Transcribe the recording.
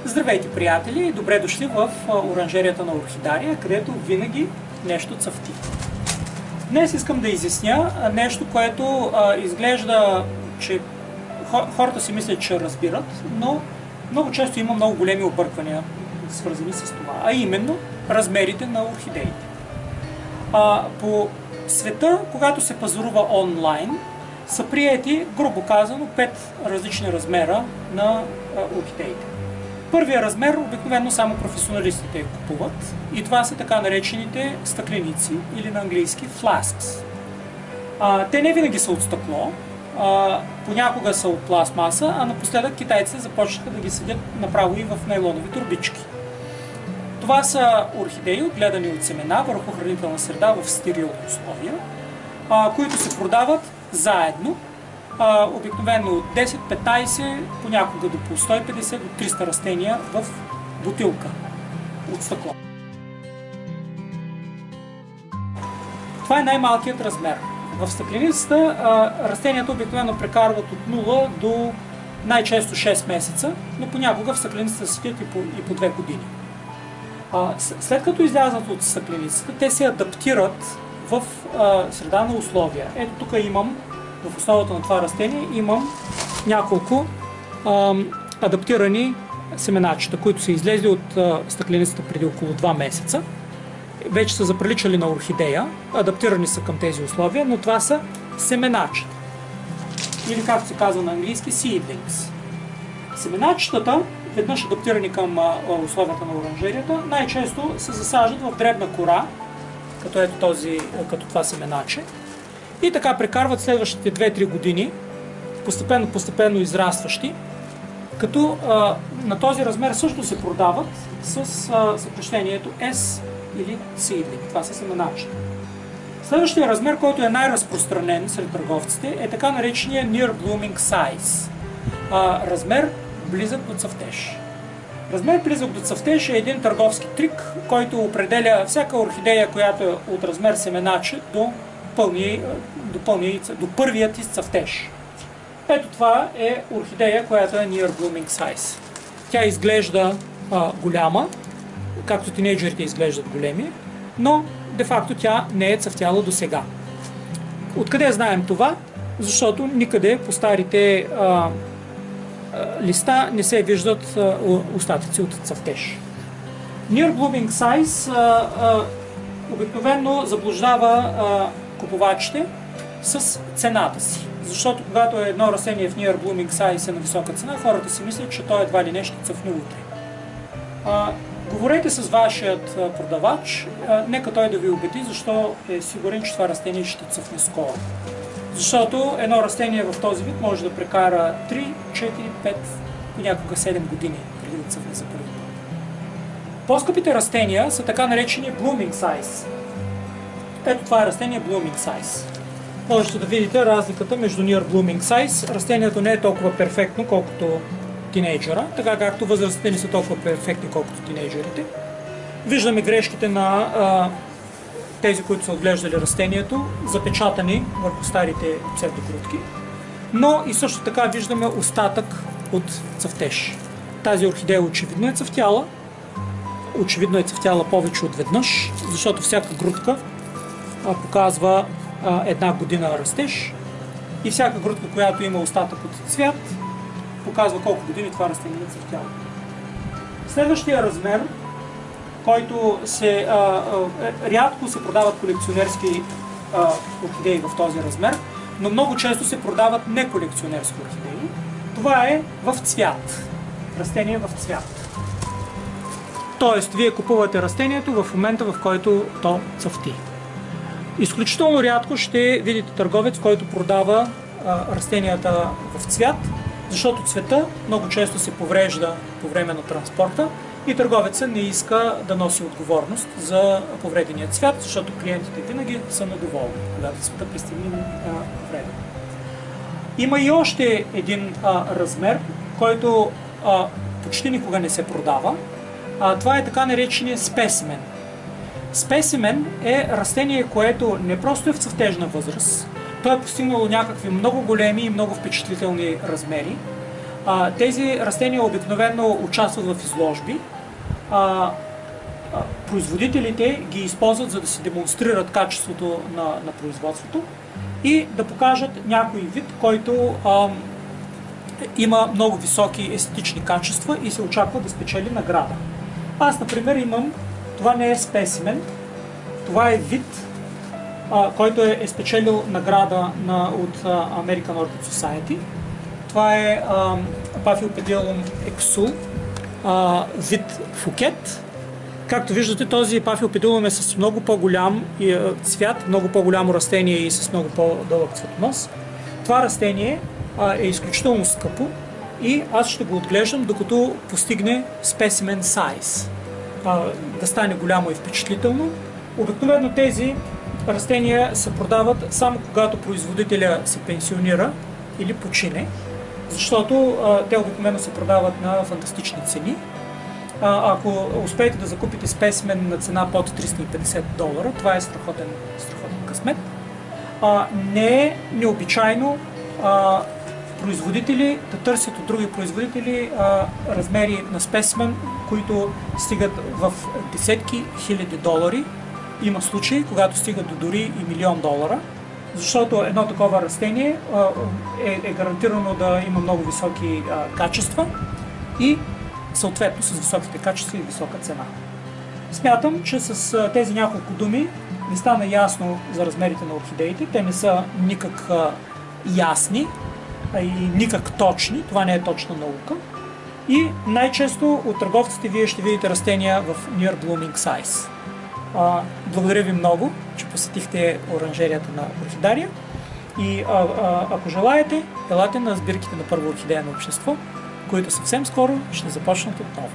Здравейте, приятели, и добре дошли в оранжерията на Орхидария, където винаги нещо цъфти. Днес искам да изясня нещо, което изглежда, че хората си мислят, че разбират, но много често има много големи обърквания, свързани с това, а именно размерите на орхидеите. По света, когато се пазарува онлайн, са приети, грубо казано, 5 различни размера на орхидеите. Първия размер обикновено само професионалистите купуват и това са така наречените стъкленици или на английски flasks. Те не винаги са от стъкло, понякога са от пластмаса, а напоследък китайците започнаха да ги съдят направо и в найлонови турбички. Това са орхидеи, отгледани от семена върху хранителна среда в стерилни условия, които се продават заедно, обикновено 10-15, понякога до по 150 до 300 растения в бутилка от стъкло. Това е най-малкият размер. В стъкленицата растенията обикновено прекарват от 0 до най-често 6 месеца, но понякога в стъкленицата седят и по 2 години. След като излязат от стъкленицата, те се адаптират в среда на условия. Ето тук имам, в основата на това растение, имам няколко адаптирани семеначета, които са излезли от стъкленицата преди около 2 месеца. Вече са заприличали на орхидея, адаптирани са към тези условия, но това са семеначета. Или както се казва на английски, seedlings. Семеначетата, веднъж адаптирани към условията на оранжерията, най-често се засаждат в дребна кора, като това семеначе, и така прекарват следващите 2-3 години, постепенно израстващи, като на този размер също се продават с съкръщението S или seedling. Това са семеначета. Следващия размер, който е най-разпространен сред търговците, е така наречения Near Blooming Size. Размер близък до цъфтеж. Размер близък до цъфтеж е един търговски трик, който определя всяка орхидея, която е от размер семеначе до първият изцъфтеж. Ето това е орхидея, която е Near Blooming Size. Тя изглежда голяма, както тинейджерите изглеждат големи, но де-факто тя не е цъфтяла до сега. Откъде знаем това? Защото никъде по старите листа не се виждат остатъци от цъфтеж. Near Blooming Size обикновено заблуждава купувачите с цената си. Защото когато едно растение в Near Blooming Size е на висока цена, хората си мислят, че той едва ли не ще цъфне утре. Говорете с вашият продавач, нека той да ви убеди, защо е сигурен, че това растение ще цъфне скоро. Защото едно растение в този вид може да прекара 3, 4, 5, понякога 7 години преди да цъфне за първи път. По-скъпите растения са така наречени Blooming Size. Ето това е растение Blooming Size. Можете да видите разликата между Near Blooming Size. Растението не е толкова перфектно, колкото тинейджера, така както възрастите не са толкова перфектни, колкото тинейджерите. Виждаме грешките на тези, които са отглеждали растението, запечатани върху старите псевдогрудки, но и също така виждаме остатък от цъфтеж. Тази орхидея очевидно е цъфтяла, повече от веднъж, защото всяка грудка показва 1 година растеж и всяка грудка, която има остатък от цвят, показва колко години това растение е цъфтяло. Следващия размер, който рядко се продават колекционерски орхидеи в този размер, но много често се продават неколекционерски орхидеи. Това е в цвят. Растение в цвят. Тоест, вие купувате растението в момента, в който то цъфти. Изключително рядко ще видите търговец, който продава растенията в цвят, защото цвета много често се поврежда по време на транспорта и търговецът не иска да носи отговорност за повредения цвят, защото клиентите винаги са недоволни, когато цвета пристигне повреден. Има и още един размер, който почти никога не се продава. Това е така наречения спесимен. Спесимен е растение, което не просто е в цъфтежна възраст, то е постигнало някакви много големи и много впечатлителни размери, Тези растения обикновено участват в изложби. Производителите ги използват, за да си демонстрират качеството на производството и да покажат някой вид, който има много високи естетични качества и се очаква да спечели награда. Аз, например, имам, това не е спесимен, това е вид, който е спечелил награда от American Orchid Society. Това е Paphiopedilum exul, вид фукет. Както виждате, този Paphiopedilum е с много по-голям цвят, много по-голямо растение и с много по-дълъг цветонос. Това растение е изключително скъпо и аз ще го отглеждам, докато постигне specimen size, да стане голямо и впечатлително. Обикновено тези растения се продават само когато производителя се пенсионира или почине, защото те обикновено се продават на фантастични цени. Ако успеете да закупите спесимен на цена под $350, това е страхотен късмет. Не е необичайно производители да търсят от други производители размери на спесимен, които стигат в десетки хиляди долари. Има случаи, когато стигат до дори и $1 000 000, защото едно такова растение е гарантирано да има много високи качества и съответно с високите качества и висока цена. Смятам, че с тези няколко думи ви стана ясно за размерите на орхидеите. Те не са никак ясни и никак точни. Това не е точна наука. И най-често от търговците вие ще видите растения в Near Blooming Size. Благодаря ви много, че посетихте оранжерията на Орхидария и ако желаете, елате на сбирките на Първо орхидейно общество, които съвсем скоро ще започнат отново.